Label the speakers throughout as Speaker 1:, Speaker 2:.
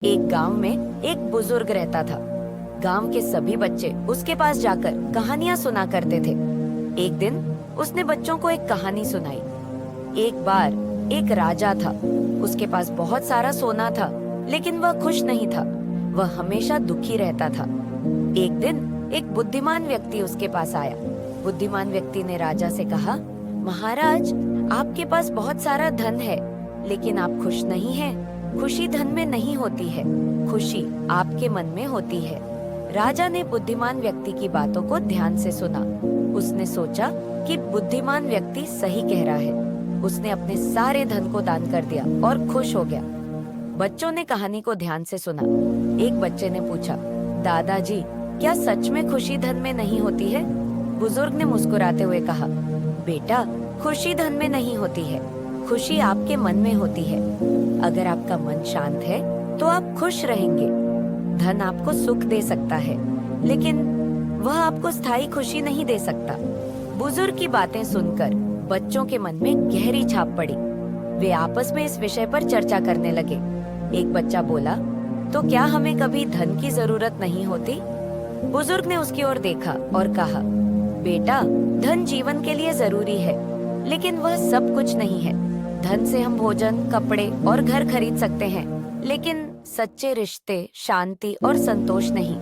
Speaker 1: एक गांव में एक बुजुर्ग रहता था। गांव के सभी बच्चे उसके पास जाकर कहानियां सुना करते थे। एक दिन उसने बच्चों को एक कहानी सुनाई। एक बार एक राजा था। उसके पास बहुत सारा सोना था, लेकिन वह खुश नहीं था। वह हमेशा दुखी रहता था। एक दिन एक बुद्धिमान व्यक्ति उसके पास आया। बुद्धिमान व्यक्ति ने राजा से कहा, महाराज, आपके पास बहुत सारा धन है, लेकिन आप खुश नहीं हैं। खुशी धन में नहीं होती है, खुशी आपके मन में होती है। राजा ने बुद्धिमान व्यक्ति की बातों को ध्यान से सुना। उसने सोचा कि बुद्धिमान व्यक्ति सही कह रहा है। उसने अपने सारे धन को दान कर दिया और खुश हो गया। बच्चों ने कहानी को ध्यान से सुना। एक बच्चे ने पूछा, दादाजी, क्या सच में खुशी धन में नहीं होती है? बुजुर्ग ने मुस्कुराते हुए कहा, बेटा, खुशी धन में नहीं होती है, खुशी आपके मन में होती है। अगर आपका मन शांत है तो आप खुश रहेंगे। धन आपको सुख दे सकता है, लेकिन वह आपको स्थायी खुशी नहीं दे सकता। बुजुर्ग की बातें सुनकर बच्चों के मन में गहरी छाप पड़ी। वे आपस में इस विषय पर चर्चा करने लगे। एक बच्चा बोला, तो क्या हमें कभी धन की जरूरत नहीं होती? बुजुर्ग ने उसकी ओर देखा और कहा, बेटा, धन जीवन के लिए जरूरी है, लेकिन वह सब कुछ नहीं है। धन से हम भोजन, कपड़े और घर खरीद सकते हैं, लेकिन सच्चे रिश्ते, शांति और संतोष नहीं।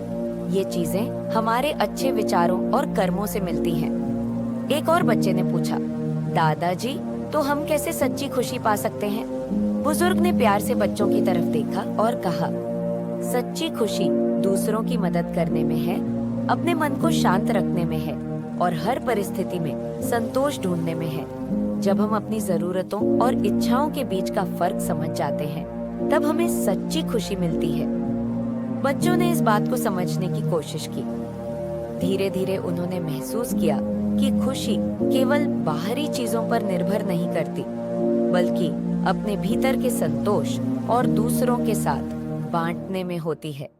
Speaker 1: ये चीजें हमारे अच्छे विचारों और कर्मों से मिलती हैं। एक और बच्चे ने पूछा, दादाजी, तो हम कैसे सच्ची खुशी पा सकते हैं? बुजुर्ग ने प्यार से बच्चों की तरफ देखा और कहा, सच्ची खुशी दूसरों की मदद करने में है, अपने मन को शांत रखने में है और हर परिस्थिति में संतोष ढूंढने में है। जब हम अपनी जरूरतों और इच्छाओं के बीच का फर्क समझ जाते हैं, तब हमें सच्ची खुशी मिलती है। बच्चों ने इस बात को समझने की कोशिश की। धीरे धीरे उन्होंने महसूस किया कि खुशी केवल बाहरी चीजों पर निर्भर नहीं करती, बल्कि अपने भीतर के संतोष और दूसरों के साथ बांटने में होती है।